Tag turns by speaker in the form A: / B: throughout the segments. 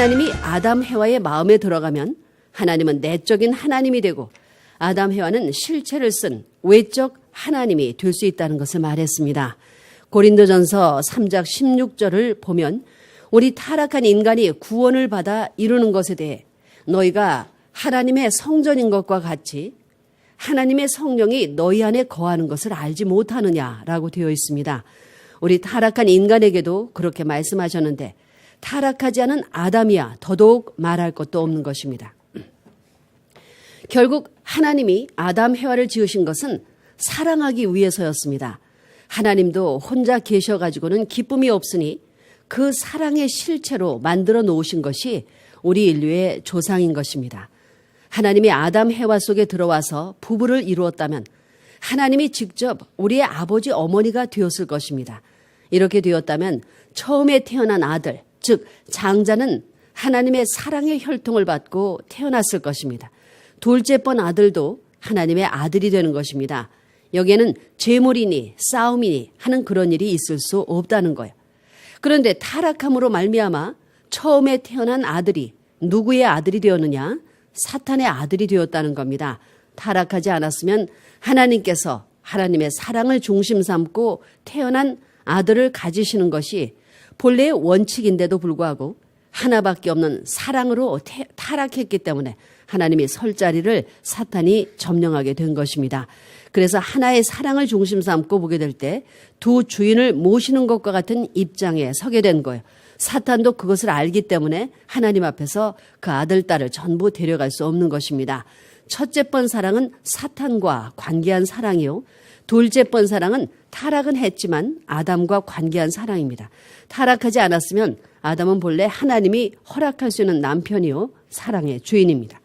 A: 하나님이 아담 해와의 마음에 들어가면 하나님은 내적인 하나님이 되고 아담 해와는 실체를 쓴 외적 하나님이 될 수 있다는 것을 말했습니다. 고린도전서 3장 16절을 보면 우리 타락한 인간이 구원을 받아 이루는 것에 대해 너희가 하나님의 성전인 것과 같이 하나님의 성령이 너희 안에 거하는 것을 알지 못하느냐라고 되어 있습니다. 우리 타락한 인간에게도 그렇게 말씀하셨는데 타락하지 않은 아담이야 더더욱 말할 것도 없는 것입니다. 결국 하나님이 아담 해와를 지으신 것은 사랑하기 위해서였습니다. 하나님도 혼자 계셔가지고는 기쁨이 없으니 그 사랑의 실체로 만들어 놓으신 것이 우리 인류의 조상인 것입니다. 하나님이 아담 해와 속에 들어와서 부부를 이루었다면 하나님이 직접 우리의 아버지 어머니가 되었을 것입니다. 이렇게 되었다면 처음에 태어난 아들, 즉 장자는 하나님의 사랑의 혈통을 받고 태어났을 것입니다. 둘째 번 아들도 하나님의 아들이 되는 것입니다. 여기에는 재물이니 싸움이니 하는 그런 일이 있을 수 없다는 거예요. 그런데 타락함으로 말미암아 처음에 태어난 아들이 누구의 아들이 되었느냐? 사탄의 아들이 되었다는 겁니다. 타락하지 않았으면 하나님께서 하나님의 사랑을 중심 삼고 태어난 아들을 가지시는 것이 본래의 원칙인데도 불구하고 하나밖에 없는 사랑으로 타락했기 때문에 하나님이 설 자리를 사탄이 점령하게 된 것입니다. 그래서 하나의 사랑을 중심 삼고 보게 될 때 두 주인을 모시는 것과 같은 입장에 서게 된 거예요. 사탄도 그것을 알기 때문에 하나님 앞에서 그 아들, 딸을 전부 데려갈 수 없는 것입니다. 첫째 번 사랑은 사탄과 관계한 사랑이요. 둘째 번 사랑은 타락은 했지만 아담과 관계한 사랑입니다. 타락하지 않았으면 아담은 본래 하나님이 허락할 수 있는 남편이요. 사랑의 주인입니다.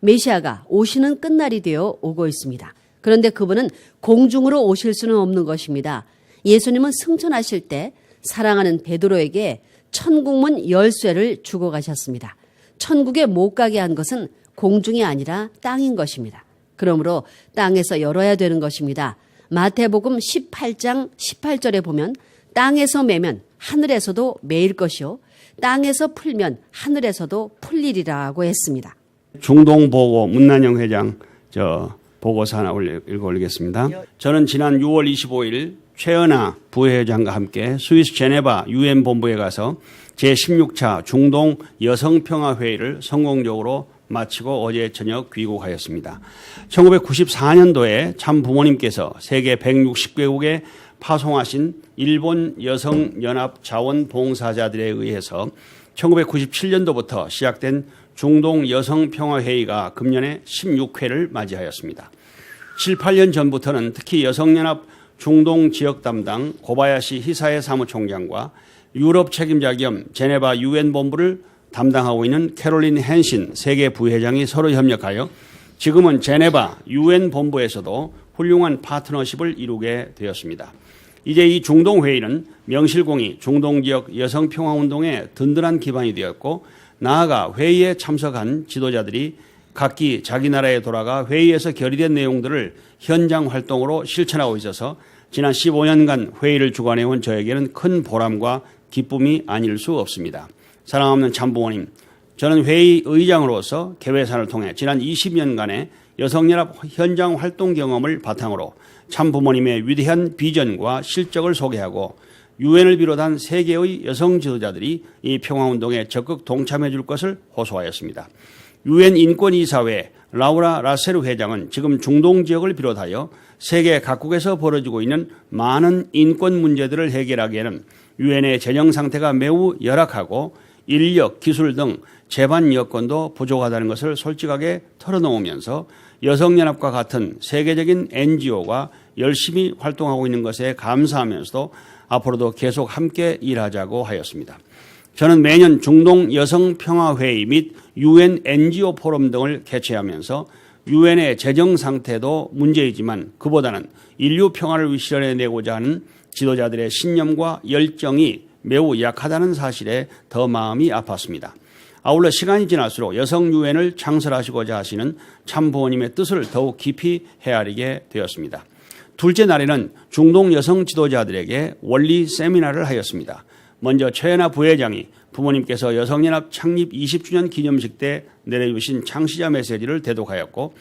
A: 메시아가 오시는 끝날이 되어 오고 있습니다. 그런데 그분은 공중으로 오실 수는 없는 것입니다. 예수님은 승천하실 때 사랑하는 베드로에게 천국문 열쇠를 주고 가셨습니다. 천국에 못 가게 한 것은 공중이 아니라 땅인 것입니다. 그러므로 땅에서 열어야 되는 것입니다. 마태복음 18장 18절에 보면 땅에서 매면 하늘에서도 매일 것이요 땅에서 풀면 하늘에서도 풀리리라고 했습니다.
B: 중동보고 문난영 회장 보고서 하나 읽어 올리겠습니다. 저는 지난 6월 25일 최은하 부회장과 함께 스위스 제네바 UN 본부에 가서 제16차 중동 여성평화회의를 성공적으로 마치고 어제 저녁 귀국하였습니다. 1994년도에 참 부모님께서 세계 160개국에 파송하신 일본 여성연합 자원봉사자들에 의해서 1997년도부터 시작된 중동 여성평화회의가 금년에 16회를 맞이하였습니다. 7, 8년 전부터는 특히 여성연합 중동 지역 담당 고바야시 히사에 사무총장과 유럽 책임자 겸 제네바 UN 본부를 담당하고 있는 캐롤린 헨신 세계 부회장이 서로 협력하여 지금은 제네바 UN 본부에서도 훌륭한 파트너십을 이루게 되었습니다. 이제 이 중동회의는 명실공히 중동지역 여성평화운동의 든든한 기반이 되었고 나아가 회의에 참석한 지도자들이 각기 자기 나라에 돌아가 회의에서 결의된 내용들을 현장 활동으로 실천하고 있어서 지난 15년간 회의를 주관해온 저에게는 큰 보람과 기쁨이 아닐 수 없습니다. 사랑하는 참부모님, 저는 회의 의장으로서 개회사를 통해 지난 20년간의 여성연합 현장 활동 경험을 바탕으로 참부모님의 위대한 비전과 실적을 소개하고 유엔을 비롯한 세계의 여성 지도자들이 이 평화운동에 적극 동참해 줄 것을 호소하였습니다. 유엔 인권이사회 라우라 라세르 회장은 지금 중동 지역을 비롯하여 세계 각국에서 벌어지고 있는 많은 인권 문제들을 해결하기에는 유엔의 재정 상태가 매우 열악하고 인력, 기술 등 제반 여건도 부족하다는 것을 솔직하게 털어놓으면서 여성연합과 같은 세계적인 NGO가 열심히 활동하고 있는 것에 감사하면서도 앞으로도 계속 함께 일하자고 하였습니다. 저는 매년 중동 여성평화회의 및 UN NGO 포럼 등을 개최하면서 유엔의 재정 상태도 문제이지만 그보다는 인류 평화를 실현해내고자 하는 지도자들의 신념과 열정이 매우 약하다는 사실에 더 마음이 아팠습니다. 아울러 시간이 지날수록 여성 유엔을 창설하시고자 하시는 참부모님의 뜻을 더욱 깊이 헤아리게 되었습니다. 둘째 날에는 중동 여성 지도자들에게 원리 세미나를 하였습니다. 먼저 최연아 부회장이 부모님께서 여성연합 창립 20주년 기념식 때 내려주신 창시자 메시지를 대독하였고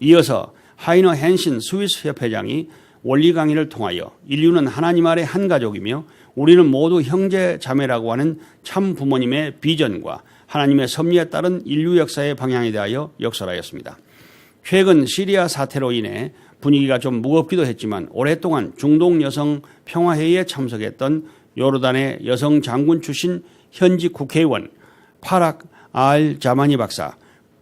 B: 이어서 하이너 헨신 스위스 협회장이 원리 강의를 통하여 인류는 하나님 아래 한 가족이며 우리는 모두 형제 자매라고 하는 참 부모님의 비전과 하나님의 섭리에 따른 인류 역사의 방향에 대하여 역설하였습니다. 최근 시리아 사태로 인해 분위기가 좀 무겁기도 했지만 오랫동안 중동 여성 평화회의에 참석했던 요르단의 여성 장군 출신 현직 국회의원 파락 알 자마니 박사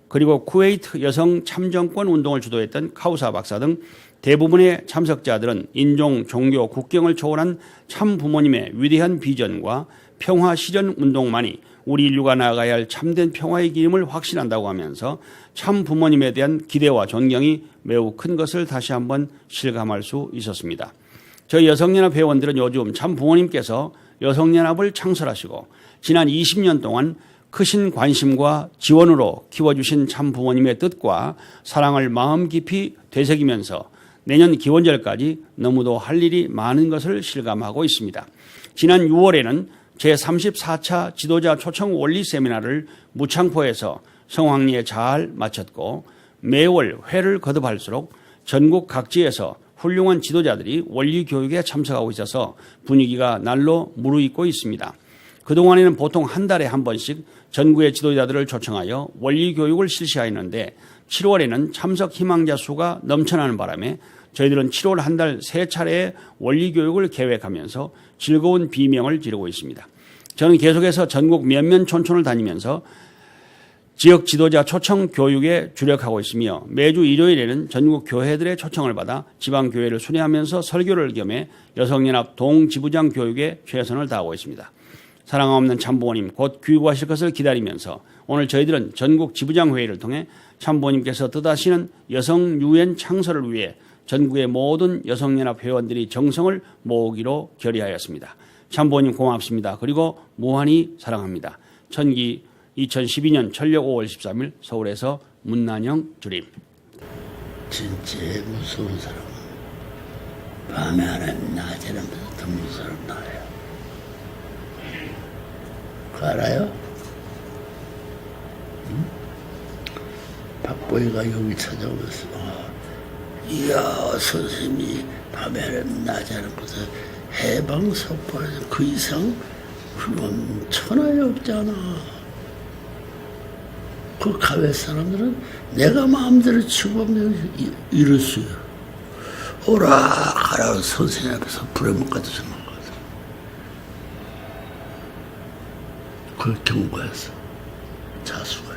B: 그리고 쿠웨이트 여성 참정권 운동을 주도했던 카우사 박사 등 대부분의 참석자들은 인종, 종교, 국경을 초월한 참 부모님의 위대한 비전과 평화 실현 운동만이 우리 인류가 나아가야 할 참된 평화의 길임을 확신한다고 하면서 참 부모님에 대한 기대와 존경이 매우 큰 것을 다시 한번 실감할 수 있었습니다. 저희 여성연합 회원들은 요즘 참 부모님께서 여성연합을 창설하시고 지난 20년 동안 크신 관심과 지원으로 키워주신 참 부모님의 뜻과 사랑을 마음 깊이 되새기면서 내년 기원절까지 너무도 할 일이 많은 것을 실감하고 있습니다. 지난 6월에는 제34차 지도자 초청 원리 세미나를 무창포에서 성황리에 잘 마쳤고 매월 회를 거듭할수록 전국 각지에서 훌륭한 지도자들이 원리 교육에 참석하고 있어서 분위기가 날로 무르익고 있습니다. 그동안에는 보통 한 달에 한 번씩 전국의 지도자들을 초청하여 원리 교육을 실시하였는데 7월에는 참석 희망자 수가 넘쳐나는 바람에 저희들은 7월 한 달 3차례의 원리 교육을 계획하면서 즐거운 비명을 지르고 있습니다. 저는 계속해서 전국 몇몇 촌촌을 다니면서 지역 지도자 초청 교육에 주력하고 있으며 매주 일요일에는 전국 교회들의 초청을 받아 지방교회를 순회하면서 설교를 겸해 여성연합 동지부장 교육에 최선을 다하고 있습니다. 사랑 없는 참부모님 곧 귀국하실 것을 기다리면서 오늘 저희들은 전국 지부장 회의를 통해 참부모님께서 뜻하시는 여성 유엔 창설을 위해 전국의 모든 여성연합 회원들이 정성을 모으기로 결의하였습니다. 참부모님 고맙습니다. 그리고 무한히 사랑합니다. 천기 2012년 천력 5월 13일 서울에서 문난영 주림.
C: 진짜 무서운 사람은 밤에 하나님 낮에는 더 무서운 나예요. 그거 알아요? 응? 박보이가 여기 찾아오면서 이야 선생님이 밤에 하나님 낮에 하는 것을 해방 선포해서 그 이상 그건 천하에 없잖아. 그 가외 사람들은 내가 마음대로 치고 하면 이럴 수요. 오라 가라 선생님 앞에서 불에 못 가도 생각하거든. 그걸 경고했어. 자수가.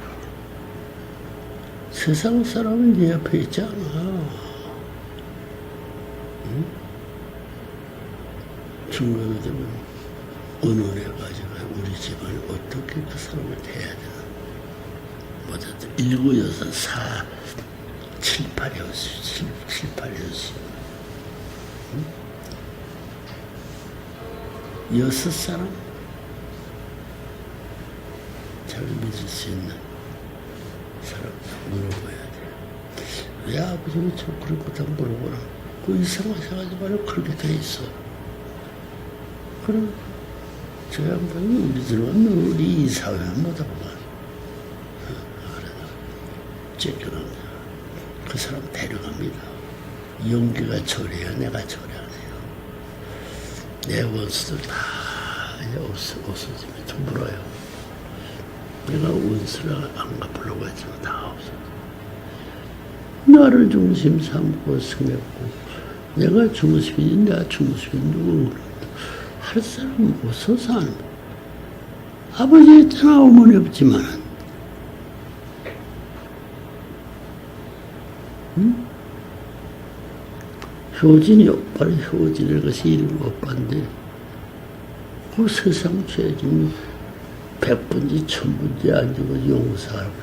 C: 세상 사람은 네 옆에 있지 않아. 응? 중간에 되면 의논해가지고 우리 집안을 어떻게 그 사람을 대해야 되나. 뭐든 1, 9, 6, 4, 7, 8이 없어요. 7, 8이 없어요. 응? 6 사람 잘 믿을 수 있는 사람 물어봐야 돼. 왜 아버지는 저 그렇게 다 물어보나? 그 이상하셔가지고 말로 그렇게 돼 있어. 그럼 저 양반이 우리들은 우리 이 사회만 보다 보면 쫓겨납니다. 그 사람 데려갑니다. 용기가 저래야 내가 저래 안 해요. 내 원수들 다 이제 없어지면 좀 물어요. 내가 원수를 안 갚으려고 했지만 다 없어져. 나를 중심 삼고 승했고 내가 중심이지 내가 중심이 누구 할 사람은 없어서 하는 거야. 아버지 있잖아 어머니 없지만은 응? 효진이 오빠는 효진을 것이 이름 오빠인데 그 세상 죄진 100분지 1000분지 안 주고 용서하라고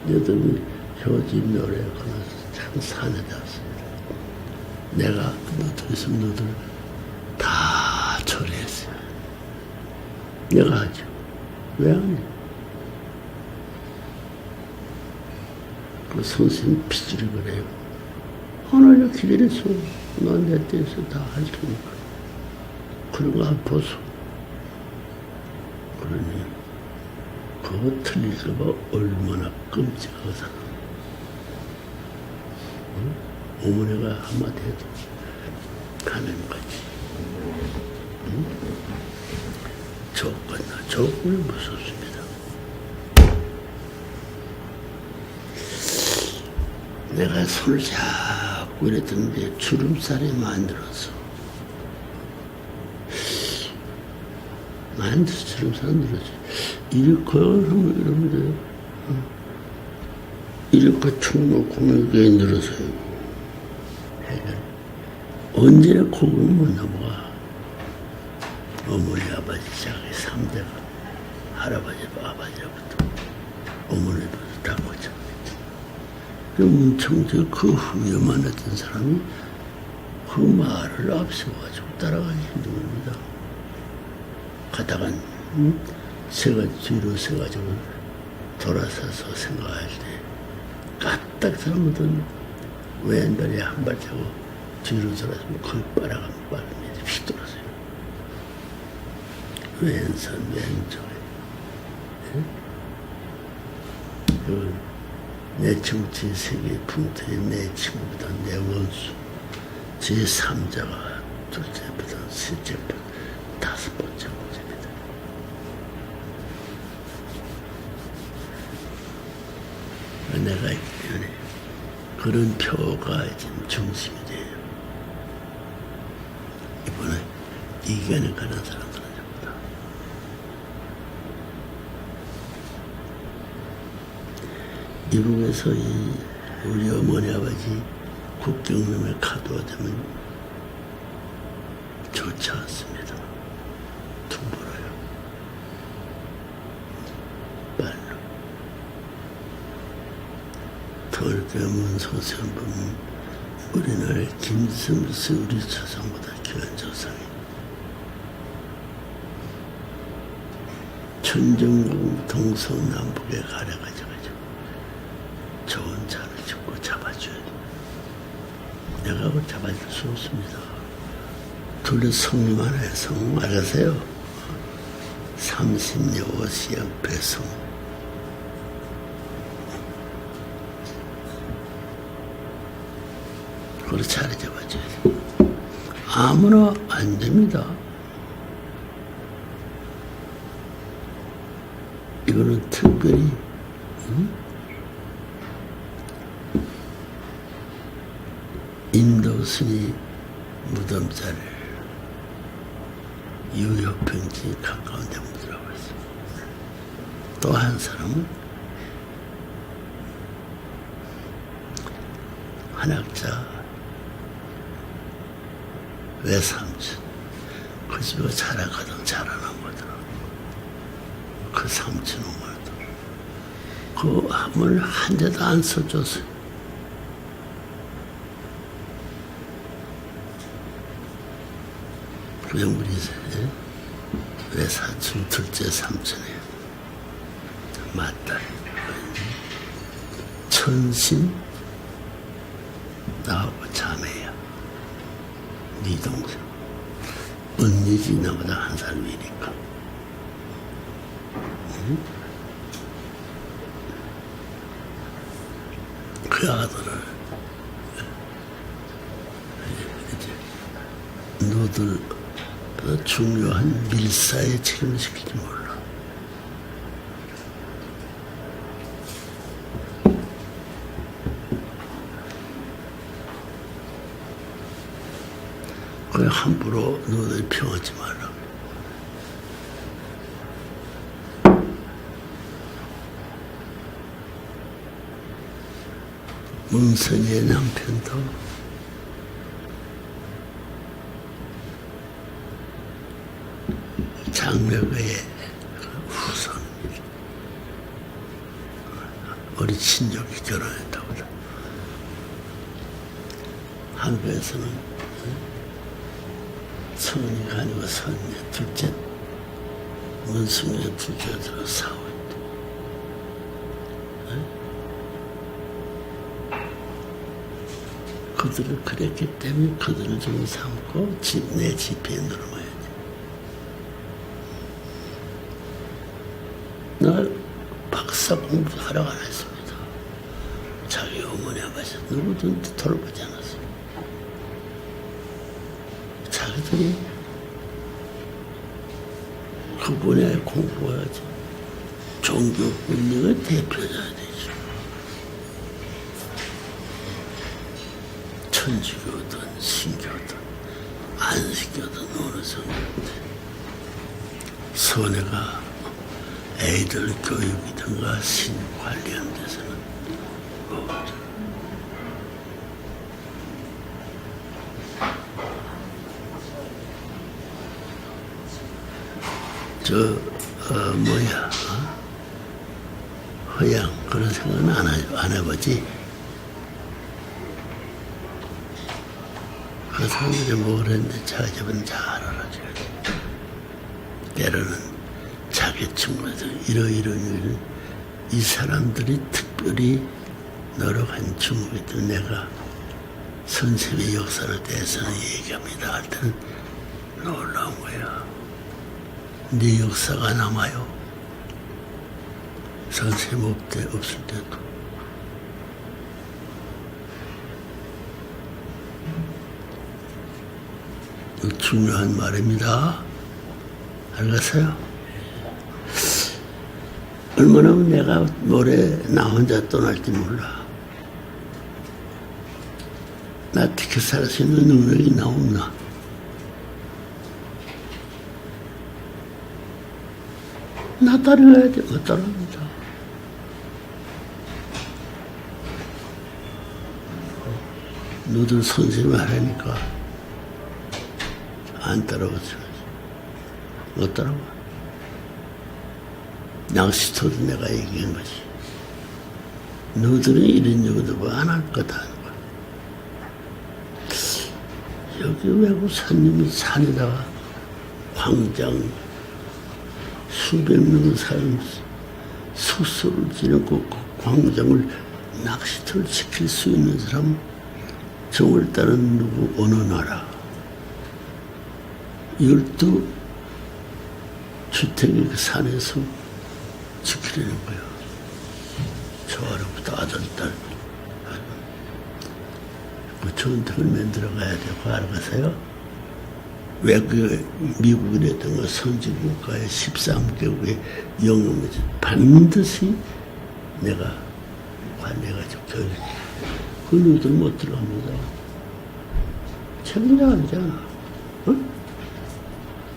C: 너희들 효진 노래 그러면서 참 산에 닿았습니다. 내가 너희들 있으면 너희들 다 처리했어요. 내가 하죠. 왜 안 해? 그 선생님 빚을 그래요. 하나님 기다렸어. 난 내 때에서 다 할 테니까. 그런 거 한번 보소. 그러니 그거 틀릴까봐 얼마나 끔찍하다. 응? 어머니가 한마디 해도 하나님같이. 응? 조건이 무섭습니다. 내가 손을 잡고 이랬던데 주름살이 만들어서 주름살 늘어져. 이렇게 하면 이러면 돼요. 이렇게 축 놓고 이렇게 늘어서요. 해결. 언제나 그걸 못 넘어가. 어머니 아버지 시작해 3대가 할아버지 아버지로부터 어머니부터 다 거쳐. 문청재 그 후에 만났던 사람이 그 말을 앞세워가지고 따라가기 힘든 겁니다. 가다간 뒤로 세가지고 돌아서서 생각할 때 까딱 잘못은 왼다리에 한 발자국 뒤로 돌아서면 거기 빨아가면 빠릅니다. 휙 돌아서요. 왼손 왼쪽에. 내 정치 세계 풍토에 내 친구보다 내 원수 제3자가 둘째보다 셋째보다 5번째 문제입니다. 내가 있기 때문에 그런 표가 지금 중심이 돼요. 이번에 이겨내 가는 사람들은 전부 다 미국에서 우리 어머니 아버지 국경놈의 카드가 되면 좋지 않습니다. tum불어요. 빨로. 덜깨문 소설 보면 우리나라의 김승수 우리 조상보다 귀한 조상이 천정국 동서남북에 가려가지고 좋은 자를 짓고 잡아줘야 돼. 내가 그걸 잡아줄 수 없습니다. 둘이 성님 하나에 성 알아세요? 30여 50여 배성. 그걸 잘 잡아줘야 돼. 아무나 안 됩니다. 이거는 특별히 인도순이 무덤자를 유효평지 가까운 데 묻으라고 했어요. 또 한 사람은 한학자 외삼촌 그 집에 자라가던 자라난 거더라고. 그 삼촌 어머니도 그 함을 한 대도 안 써줬어요. 그냥 우리 외사촌 둘째 삼촌이에요. 맞다. 천신 나하고 자매야. 네 동생. 언니지 나보다 한 살 위니까. 그 아들을 이제 너들 중요한 밀사에 책임을 지킬지 몰라. 그래 함부로 너희들 평하지 마라. 문선이의 남편도 장래의 후손 우리 친족이 결혼했다고 그래. 한국에서는 선이가 아니고 선녀 둘째 문승녀 둘째들로 싸우고 있다. 그들을 그랬기 때문에 그들을 좀 삼고 내 집에 늘어가야 돼. 나 박사 공부하러 안 했습니다. 자기 어머니 아버지 누구든지 돌보지 않았어요. 자기들이 그 분야에 공부해야지. 종교 운명의 대표자야 되죠. 천주교든 신교든 안식교든 어느 정도든 선회가 애들 교육이든가 신 관리하는 데서는 없죠. 허양 그런 생각은 안 해보지. 그 사람들이 뭐 그랬는데 자기 집은 잘 알아줘요. 때로는 자기 친구들 이런 일, 이 사람들이 특별히 노력한 중국에도 내가 선생의 역사에 대해서는 얘기합니다 할 때는 놀라운 거야. 네 역사가 남아요. 선생님 없을 때도. 중요한 말입니다. 알겠어요? 얼마나 내가 모레 나 혼자 떠날지 몰라. 나 어떻게 살 수 있는 능력이 나 없나? 나 따라가야 돼. 못 따라갑니다. 너들 선생님 하라니까 안 따라오지. 못 따라와. 낚시터도 내가 얘기한 거지. 너들은 이런 얘기도 안 할 거다 하는 거야. 여기 외국 손님이 산에다가 광장 수백 명 사람 숙소를 지내고 그 광장을 낚시터를 지킬 수 있는 사람 정을 따른 누구 어느 나라 12주택이 그 산에서 지키려는 거야. 저 아래부터 아들, 딸. 그 전통을 만들어 가야 되고, 알겠어요? 왜 그 미국이 했던 거 선진국가의 13개국의 영웅을 반드시 내가 관리해가지고 교육. 그 누들 못 들어갑니다. 책임져 아니잖아. 어?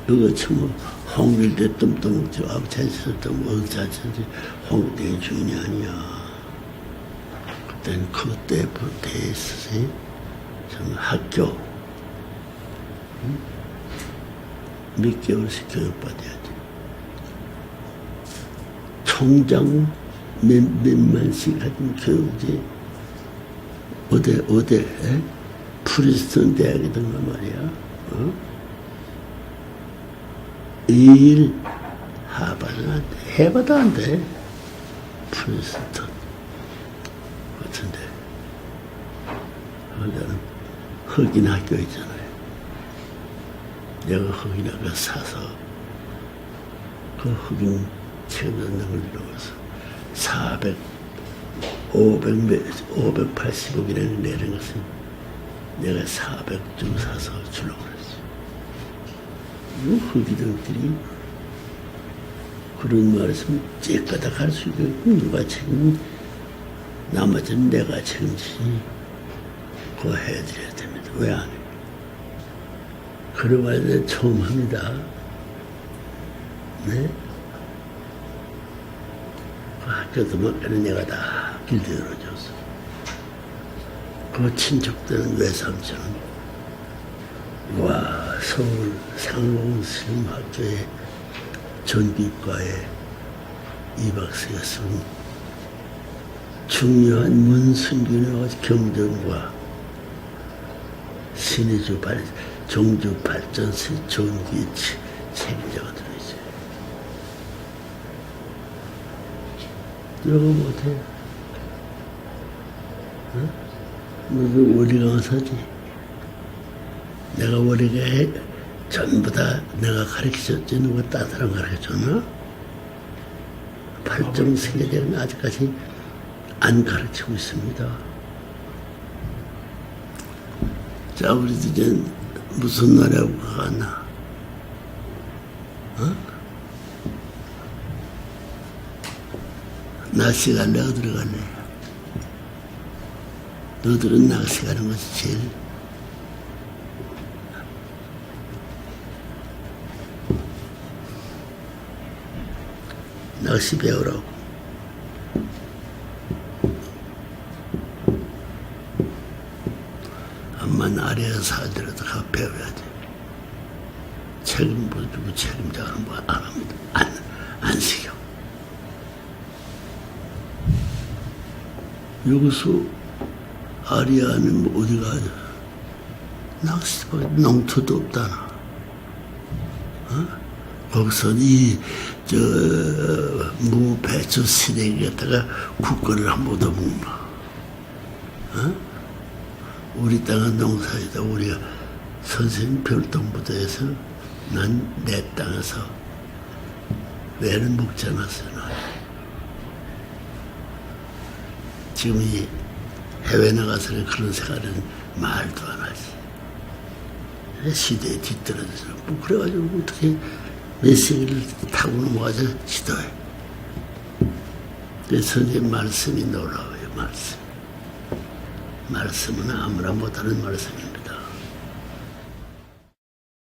C: 그거 참 홍길대 뜸뜸 앞차에서도 어디서든지 홍길대의 주인이 아니야. 그때는 그때 있었어요. 참 학교 몇 개월씩 교육받아야 돼. 총장 몇만씩 하던 교육지 어디 프리스턴 대학이던가 말이야. 어? 일 하바는 안 돼. 해봐도 안 돼. 프리스턴 같은데. 거기는 흑인 학교 있잖아요. 내가 흑인 학교 사서 그 흑인 체험전형을 들어가서 580억이라는 내는 것은 내가 400점 사서 주려고 그랬어. 이 흑인들이 그런 말했으면 째까다 갈 수 있겠고 누가 책임, 나머지는 내가 책임지니 그거 해드려야 됩니다. 왜 안 해? 그런 말을 처음 합니다. 네? 그 학교도 막에는 내가 다 길드 열어줬어. 그 친척들은 외삼촌은 와 서울 상공스님학교의 전기과에 2박 3일은 중요한 문순균의 경전과 신의주 종주 발전소 전기 책임자가 들어있어요. 이거 못해. 어? 너도 어디 강사지? 내가 어디가 전부 다 내가 가르쳐줬지. 누가 따사람 가르쳐줬나? 팔정 세계대는 아직까지 안 가르치고 있습니다. 자, 우리도 이제 무슨 나라하고 가나? 낚시 갈래? 어디로 갈래? 너들은 낚시 가는 것이 제일 낚시 배우라고. 암만 아래에서 살더라도 가 배워야지. 책임 보여주고 책임자는 뭐 안 합니다. 안 시켜. 여기서 아리아는 뭐 어디 가야 낚시밖에 농터도 없다나. 거기서 무, 배추, 시래기 갖다가 국거리를 한 번 더 먹나. 우리 땅은 농사이다. 우리가 선생님 별동부대에서 난 내 땅에서 왜는 먹지 않았어요. 나. 지금 이 해외 나가서는 그런 생활은 말도 안 하지. 시대에 뒤떨어져서 뭐 그래가지고 어떻게 몇 세기를 타고 넘어가서 시도해. 그래서 선생님 말씀이 놀라워요. 말씀은 아무나 못하는 말씀입니다.